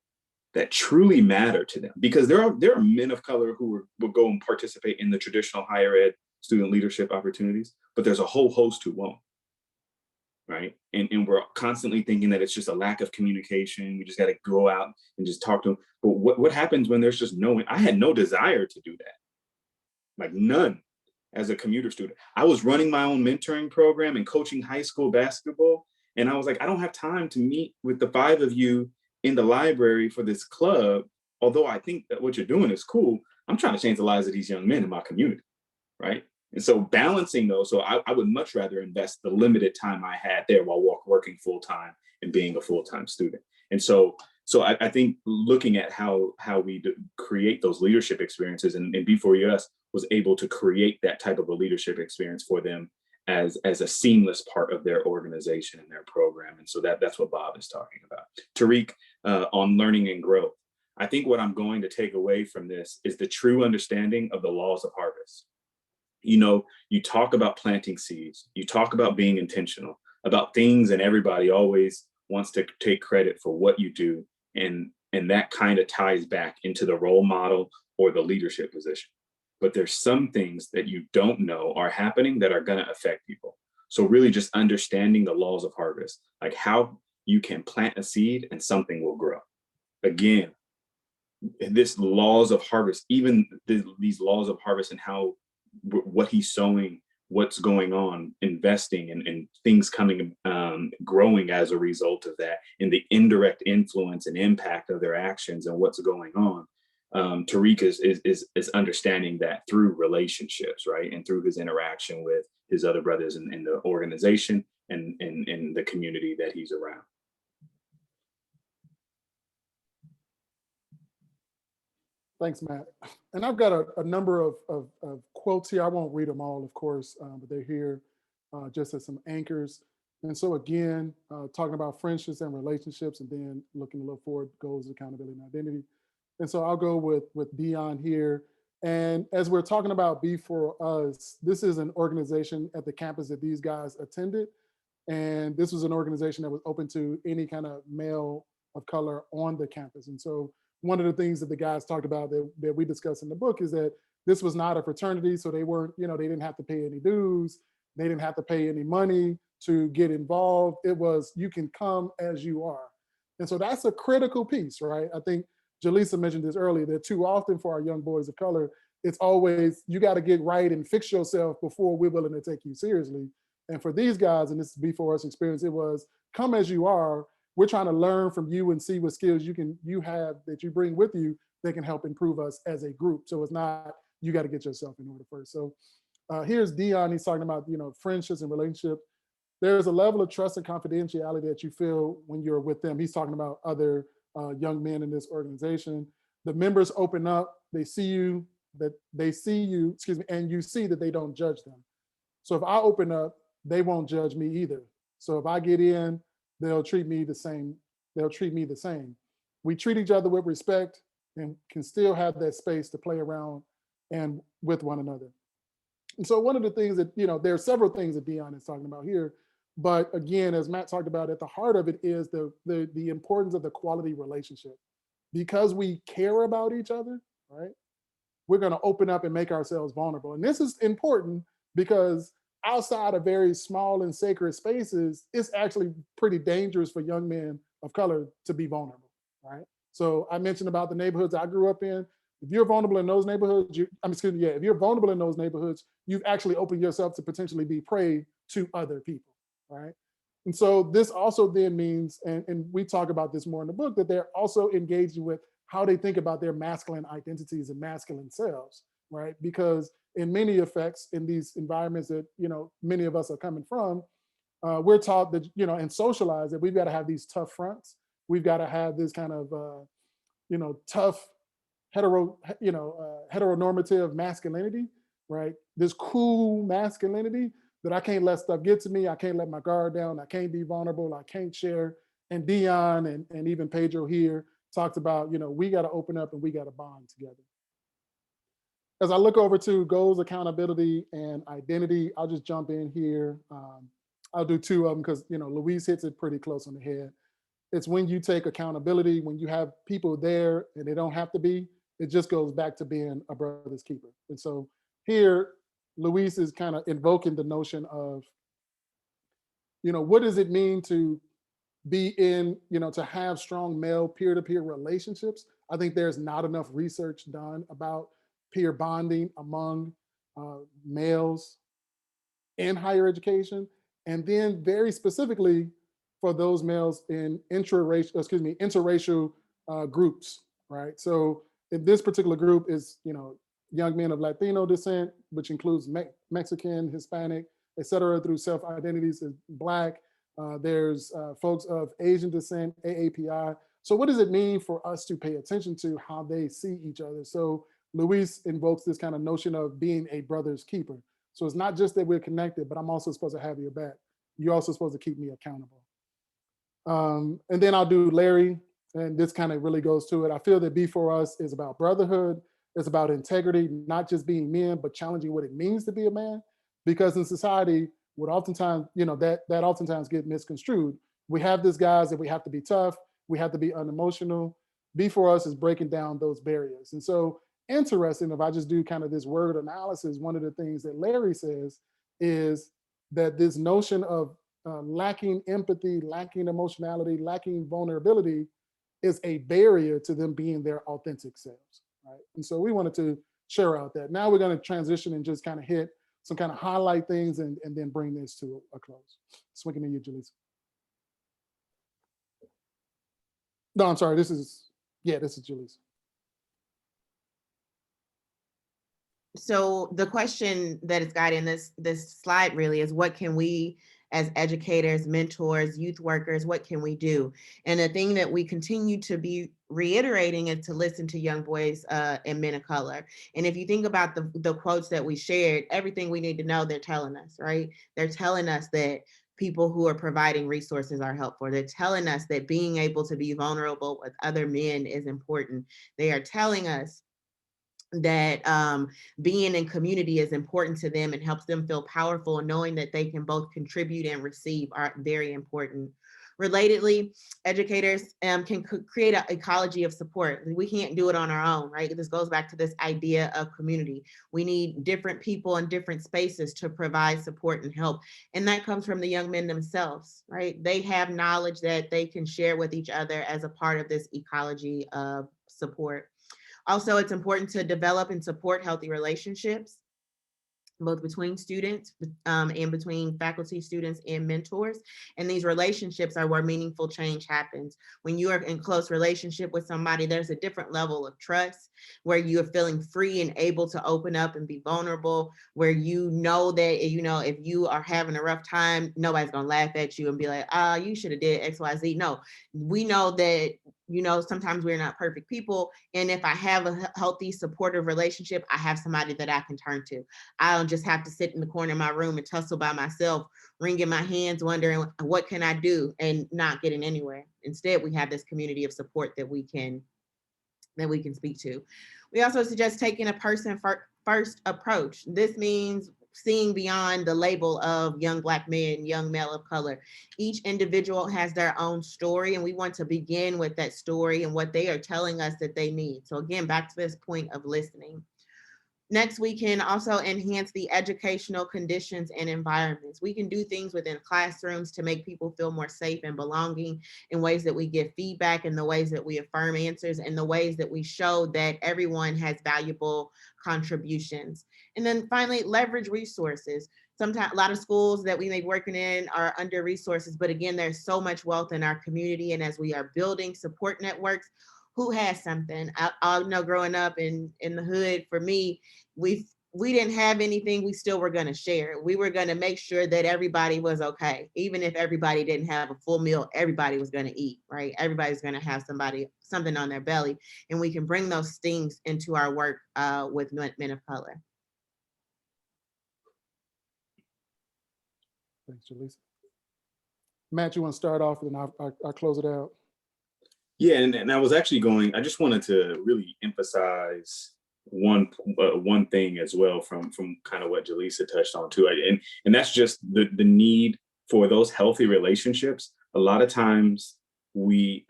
that truly matter to them, because there are men of color who will go and participate in the traditional higher ed student leadership opportunities, but there's a whole host who won't. Right. And we're constantly thinking that it's just a lack of communication. We just got to go out and just talk to them. But what happens when there's just I had no desire to do that, like none. As a commuter student, I was running my own mentoring program and coaching high school basketball. And I was like, I don't have time to meet with the 5 of you in the library for this club. Although I think that what you're doing is cool, I'm trying to change the lives of these young men in my community, right? And so balancing those, so I would much rather invest the limited time I had there while working full time and being a full-time student. And so I think looking at how we create those leadership experiences, and B4US was able to create that type of a leadership experience for them as a seamless part of their organization and their program. And so that's what Bob is talking about. Tariq, on learning and growth. I think what I'm going to take away from this is the true understanding of the laws of harvest. You know, you talk about planting seeds, you talk about being intentional about things, and everybody always wants to take credit for what you do. And that kind of ties back into the role model or the leadership position. But there's some things that you don't know are happening that are going to affect people. So really just understanding the laws of harvest, like how you can plant a seed and something will grow. Again, this laws of harvest, even these laws of harvest and how what he's sowing, what's going on, investing and things coming, growing as a result of that, and the indirect influence and impact of their actions and what's going on. Tariq is understanding that through relationships, right? And through his interaction with his other brothers in the organization and in the community that he's around. Thanks, Matt. And I've got a number of quotes here. I won't read them all, of course, but they're here just as some anchors. And so again, talking about friendships and relationships, and then looking to look forward, goals, accountability, and identity. And so I'll go with Dion here. And as we're talking about B4US, this is an organization at the campus that these guys attended. And this was an organization that was open to any kind of male of color on the campus. And so one of the things that the guys talked about that we discussed in the book is that this was not a fraternity. So they weren't, they didn't have to pay any dues. They didn't have to pay any money to get involved. It was, you can come as you are. And so that's a critical piece, right? I think Jaleesa mentioned this earlier, that too often for our young boys of color, it's always, you got to get right and fix yourself before we're willing to take you seriously. And for these guys, and this is B4US experience, it was come as you are. We're trying to learn from you and see what skills you have that you bring with you that can help improve us as a group. So it's not, you got to get yourself in order first. So here's Dion, he's talking about, friendships and relationships. there's a level of trust and confidentiality that you feel when you're with them. He's talking about other young men in this organization. The members open up, they see you, excuse me, and you see that they don't judge them. So if I open up, they won't judge me either. So if I get in, they'll treat me the same. They'll treat me the same. We treat each other with respect and can still have that space to play around and with one another. And so one of the things that, there are several things that Dion is talking about here, but again, as Matt talked about, at the heart of it is the importance of the quality relationship. Because we care about each other, right? We're going to open up and make ourselves vulnerable. And this is important because outside of very small and sacred spaces, it's actually pretty dangerous for young men of color to be vulnerable, right? So I mentioned about the neighborhoods I grew up in. If you're vulnerable in those neighborhoods, if you're vulnerable in those neighborhoods, you've actually opened yourself to potentially be prey to other people, right? And so this also then means, and we talk about this more in the book, that they're also engaging with how they think about their masculine identities and masculine selves, right? Because in many effects, in these environments that, many of us are coming from, we're taught that, and socialized that we've got to have these tough fronts. We've got to have this kind of, tough heteronormative masculinity, right? This cool masculinity that I can't let stuff get to me. I can't let my guard down. I can't be vulnerable. I can't share. And Dion and even Pedro here talked about, we got to open up and we got to bond together. As I look over to goals, accountability, and identity, I'll just jump in here. I'll do two of them because, Luis hits it pretty close on the head. It's when you take accountability, when you have people there and they don't have to be, it just goes back to being a brother's keeper. And so here, Luis is kind of invoking the notion of, what does it mean to be in, to have strong male peer-to-peer relationships? I think there's not enough research done about peer bonding among males in higher education. And then very specifically for those males in interracial groups, right? So in this particular group is, young men of Latino descent, which includes Mexican, Hispanic, et cetera, through self-identities as Black. There's folks of Asian descent, AAPI. So what does it mean for us to pay attention to how they see each other? So Luis invokes this kind of notion of being a brother's keeper. So it's not just that we're connected, but I'm also supposed to have your back. You're also supposed to keep me accountable. And then I'll do Larry, and this kind of really goes to it. I feel that B4Us is about brotherhood. It's about integrity, not just being men, but challenging what it means to be a man. Because in society, would oftentimes, that oftentimes get misconstrued. We have these guys that we have to be tough, we have to be unemotional. B4Us is breaking down those barriers. And so interesting, if I just do kind of this word analysis, one of the things that Larry says is that this notion of lacking empathy, lacking emotionality, lacking vulnerability is a barrier to them being their authentic selves, right? And so we wanted to share out that. Now we're going to transition and just kind of hit some kind of highlight things and then bring this to a close. Swinging to you, Julissa. No, I'm sorry, this is Julissa. So the question that is guiding this slide really is, what can we as educators, mentors, youth workers, what can we do? And the thing that we continue to be reiterating is to listen to young boys and men of color. And if you think about the quotes that we shared, everything we need to know, they're telling us, right? They're telling us that people who are providing resources are helpful. They're telling us that being able to be vulnerable with other men is important. They are telling us that being in community is important to them and helps them feel powerful, and knowing that they can both contribute and receive are very important. Relatedly, educators can create an ecology of support. We can't do it on our own, right? This goes back to this idea of community. We need different people in different spaces to provide support and help. And that comes from the young men themselves, right? They have knowledge that they can share with each other as a part of this ecology of support. Also, it's important to develop and support healthy relationships. both between students and between faculty, students, and mentors. And these relationships are where meaningful change happens. When you are in close relationship with somebody, there's a different level of trust where you are feeling free and able to open up and be vulnerable, where you know that, you know, if you are having a rough time, nobody's gonna laugh at you and be like, ah, you should have did X, Y, Z. No, we know that, you know, sometimes we're not perfect people. And if I have a healthy, supportive relationship, I have somebody that I can turn to. I don't just have to sit in the corner of my room and tussle by myself, wringing my hands, wondering what can I do and not getting anywhere. Instead, we have this community of support that we can speak to. We also suggest taking a person first approach. This means seeing beyond the label of young Black men, young male of color. Each individual has their own story, and we want to begin with that story and what they are telling us that they need. So again, back to this point of listening. Next, we can also enhance the educational conditions and environments. We can do things within classrooms to make people feel more safe and belonging in ways that we give feedback, in the ways that we affirm answers, in the ways that we show that everyone has valuable contributions. And then finally, leverage resources. Sometimes a lot of schools that we may be working in are under resources, but again, there's so much wealth in our community. And as we are building support networks, who has something? I know growing up in the hood, for me, we didn't have anything, we still were going to share. We were going to make sure that everybody was okay. Even if everybody didn't have a full meal, everybody was going to eat, right? Everybody's going to have something on their belly. And we can bring those things into our work with men of color. Thanks, Jaleesa. Matt, you want to start off and I'll close it out? Yeah, and I was actually I just wanted to really emphasize one thing as well from kind of what Jaleesa touched on too, and that's just the need for those healthy relationships. A lot of times we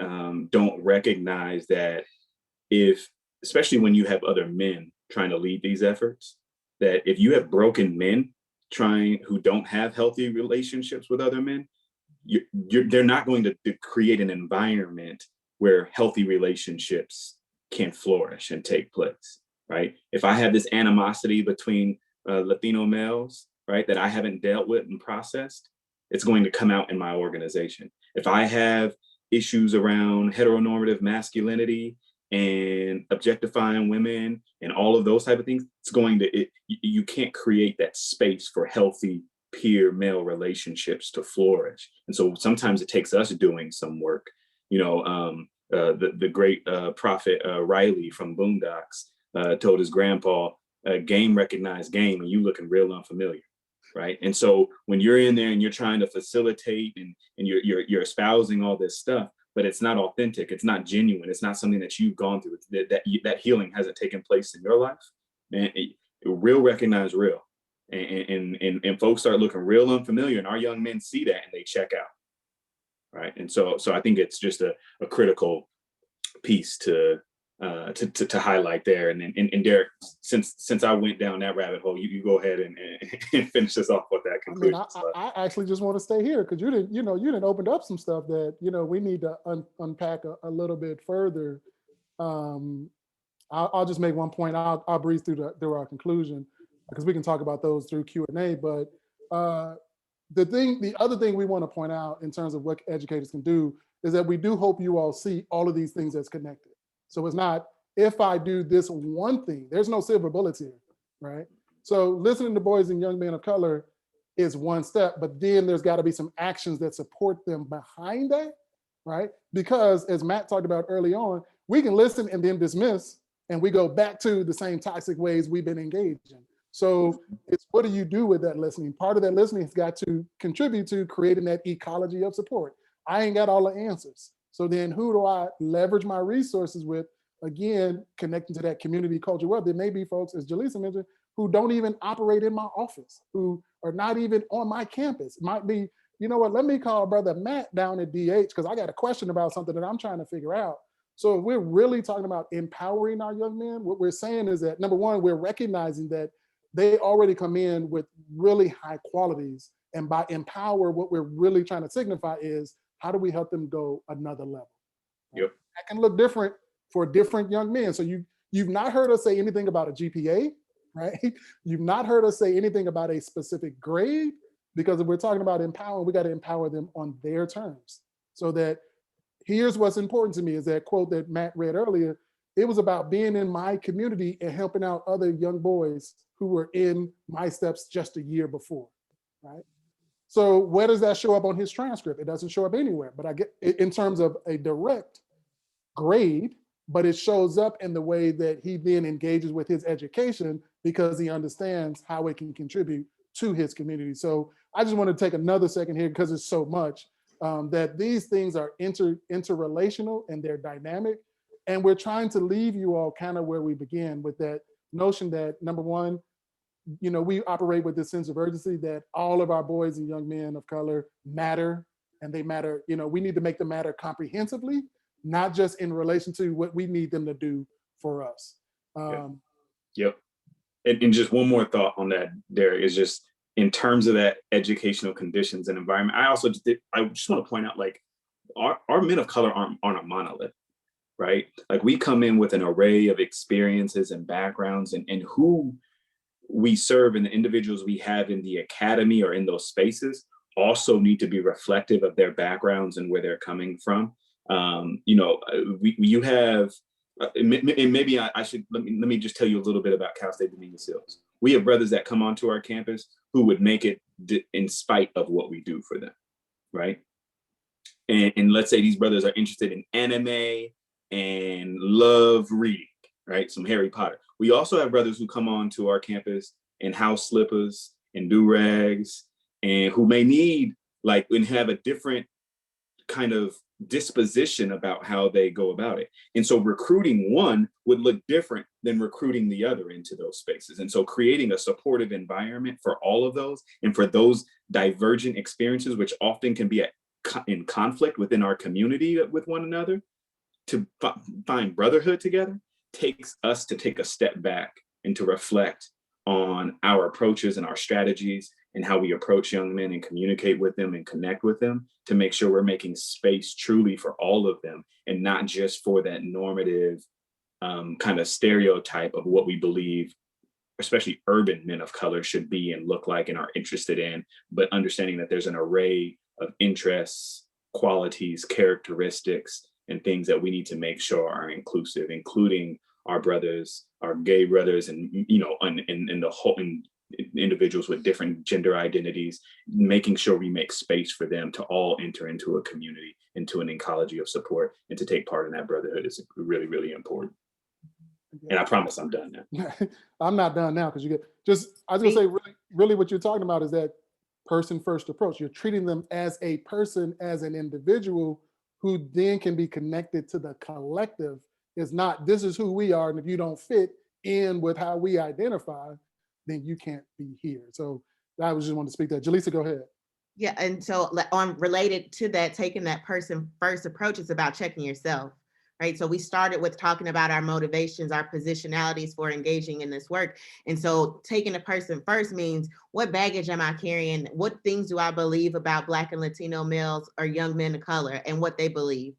don't recognize that, especially when you have other men trying to lead these efforts, that if you have broken men who don't have healthy relationships with other men, they're not going to create an environment where healthy relationships can flourish and take place, right? If I have this animosity between Latino males, right, that I haven't dealt with and processed, it's going to come out in my organization. If I have issues around heteronormative masculinity and objectifying women and all of those type of things, you can't create that space for healthy peer male relationships to flourish. And so sometimes it takes us doing some work. You know, the great prophet Riley from Boondocks told his grandpa, game recognized game, and you looking real unfamiliar, right? And so when you're in there and you're trying to facilitate and you're espousing all this stuff, but it's not authentic, it's not genuine, it's not something that you've gone through, that healing hasn't taken place in your life, and real recognize real. And folks start looking real unfamiliar, and our young men see that and they check out. Right. And so I think it's just a critical piece to highlight there. And Derek, since I went down that rabbit hole, you go ahead and finish us off with that conclusion. I actually just want to stay here because you didn't open up some stuff that, we need to unpack a little bit further. I'll just make one point. I'll breeze through our conclusion because we can talk about those through Q&A. But the other thing we want to point out in terms of what educators can do is that we do hope you all see all of these things as connected. So it's not, if I do this one thing, there's no silver bullets here, right? So listening to boys and young men of color is one step, but then there's got to be some actions that support them behind that, right? Because as Matt talked about early on, we can listen and then dismiss, and we go back to the same toxic ways we've been engaged in. So it's, what do you do with that listening? Part of that listening has got to contribute to creating that ecology of support. I ain't got all the answers. So then who do I leverage my resources with? Again, connecting to that community culture. Well, there may be folks, as Jaleesa mentioned, who don't even operate in my office, who are not even on my campus. It might be, you know what, let me call Brother Matt down at DH because I got a question about something that I'm trying to figure out. So if we're really talking about empowering our young men, what we're saying is that, number one, we're recognizing that they already come in with really high qualities. And by empower, what we're really trying to signify is, how do we help them go another level? Yep. That can look different for different young men. So you've not heard us say anything about a GPA. right? You've not heard us say anything about a specific grade, because if we're talking about empowering, we got to empower them on their terms. So that, here's what's important to me, is that quote that Matt read earlier. It was about being in my community and helping out other young boys who were in my steps just a year before, right? So where does that show up on his transcript? It doesn't show up anywhere, but I get in terms of a direct grade, but it shows up in the way that he then engages with his education, because he understands how it can contribute to his community. So I just want to take another second here, because it's so much, that these things are interrelational and they're dynamic. And we're trying to leave you all kind of where we began, with that notion that, number one, we operate with this sense of urgency that all of our boys and young men of color matter, and they matter. We need to make them matter comprehensively, not just in relation to what we need them to do for us. Yep. And just one more thought on that, Derek, is just in terms of that educational conditions and environment. I just want to point out, like, our men of color aren't a monolith, right? Like, we come in with an array of experiences and backgrounds, and who we serve and the individuals we have in the academy or in those spaces also need to be reflective of their backgrounds and where they're coming from. You have, and maybe I should, let me just tell you a little bit about Cal State Dominguez Hills. We have brothers that come onto our campus who would make it in spite of what we do for them, right? And let's say these brothers are interested in anime and love reading, right? Some Harry Potter. We also have brothers who come onto our campus in house slippers and do-rags, and who may need, like, and have a different kind of disposition about how they go about it. And so recruiting one would look different than recruiting the other into those spaces. And so creating a supportive environment for all of those, and for those divergent experiences, which often can be in conflict within our community with one another, to find brotherhood together, takes us to take a step back and to reflect on our approaches and our strategies and how we approach young men and communicate with them and connect with them, to make sure we're making space truly for all of them, and not just for that normative kind of stereotype of what we believe, especially urban men of color, should be and look like and are interested in, but understanding that there's an array of interests, qualities, characteristics, and things that we need to make sure are inclusive, including our brothers, our gay brothers, and and the whole, and individuals with different gender identities, making sure we make space for them to all enter into a community, into an ecology of support, and to take part in that brotherhood is really, really important. And I promise I'm done now. I'm not done now, because I was gonna say, really what you're talking about is that person first approach. You're treating them as a person, as an individual, who then can be connected to the collective. Is not, this is who we are, and if you don't fit in with how we identify, then you can't be here. So I was just wanting to speak that. Jaleesa, go ahead. Yeah, and so on related to that, taking that person first approach is about checking yourself, right? So we started with talking about our motivations, our positionalities for engaging in this work. And so taking a person first means, what baggage am I carrying? What things do I believe about Black and Latino males or young men of color and what they believe?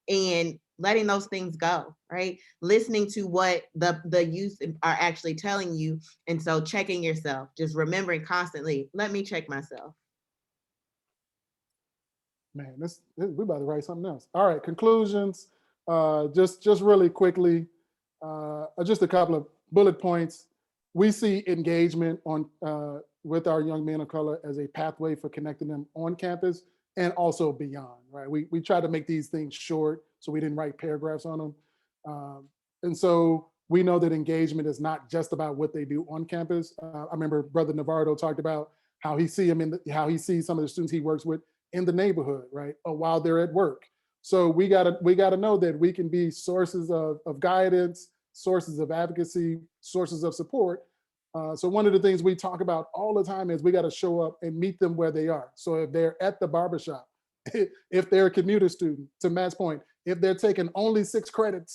And letting those things go, right? Listening to what the youth are actually telling you. And so checking yourself, just remembering constantly, let me check myself. Man, we're about to write something else. All right, conclusions. Just really quickly, just a couple of bullet points. We see engagement with our young men of color as a pathway for connecting them on campus and also beyond, right? We try to make these things short, so we didn't write paragraphs on them. And so we know that engagement is not just about what they do on campus. I remember Brother Navarro talked about how he sees some of the students he works with in the neighborhood, right? Or while they're at work. So we gotta know that we can be sources of guidance, sources of advocacy, sources of support. So one of the things we talk about all the time is we got to show up and meet them where they are. So if they're at the barbershop, if they're a commuter student, to Matt's point, if they're taking only 6 credit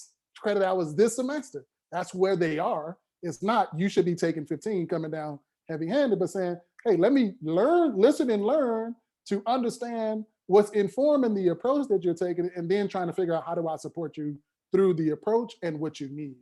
hours this semester, that's where they are. It's not, you should be taking 15 coming down heavy-handed, but saying, hey, let me listen and learn to understand what's informing the approach that you're taking, and then trying to figure out, how do I support you through the approach and what you need.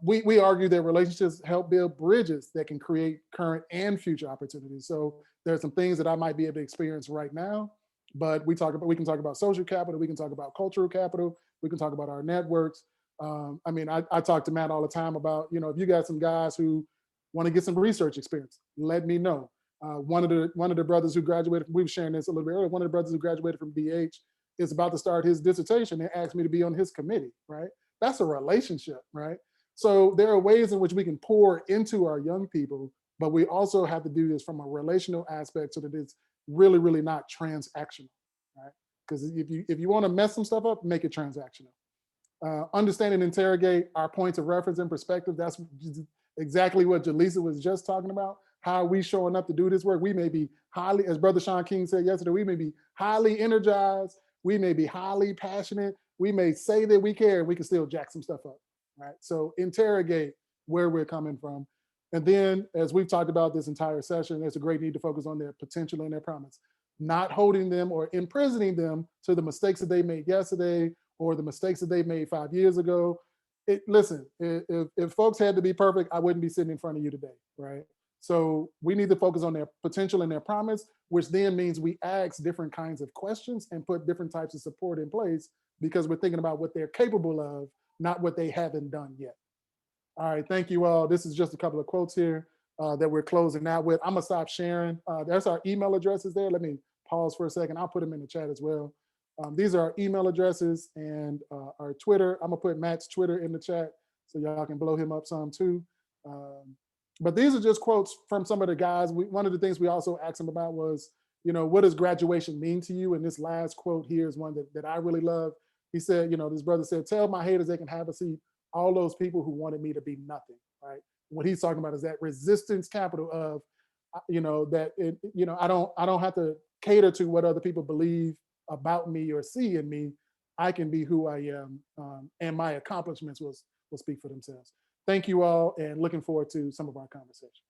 We argue that relationships help build bridges that can create current and future opportunities. So there's some things that I might be able to experience right now, but we can talk about social capital, we can talk about cultural capital, we can talk about our networks. I mean, I talk to Matt all the time about, if you got some guys who want to get some research experience, let me know. One of the brothers who graduated, we were sharing this a little bit earlier, one of the brothers who graduated from BH is about to start his dissertation and asked me to be on his committee, right? That's a relationship, right? So there are ways in which we can pour into our young people, but we also have to do this from a relational aspect so that it's really, really not transactional, right? Because if you want to mess some stuff up, make it transactional. Understand and interrogate our points of reference and perspective. That's exactly what Jaleesa was just talking about. How are we showing up to do this work? We may be highly, as Brother Sean King said yesterday, we may be highly energized. We may be highly passionate. We may say that we care and we can still jack some stuff up, right? So interrogate where we're coming from. And then, as we've talked about this entire session, there's a great need to focus on their potential and their promise, not holding them or imprisoning them to the mistakes that they made yesterday or the mistakes that they made 5 years ago. Listen, if folks had to be perfect, I wouldn't be sitting in front of you today, right? So we need to focus on their potential and their promise, which then means we ask different kinds of questions and put different types of support in place because we're thinking about what they're capable of, not what they haven't done yet. All right, thank you all. This is just a couple of quotes here that we're closing out with. I'm gonna stop sharing. There's our email addresses there. Let me pause for a second. I'll put them in the chat as well. These are our email addresses and our Twitter. I'm gonna put Matt's Twitter in the chat so y'all can blow him up some too. But these are just quotes from some of the guys. One of the things we also asked them about was, what does graduation mean to you? And this last quote here is one that I really love. He said, this brother said, tell my haters they can have a seat, all those people who wanted me to be nothing, right? What he's talking about is that resistance capital of, I don't have to cater to what other people believe about me or see in me. I can be who I am, and my accomplishments will speak for themselves. Thank you all, and looking forward to some of our conversation.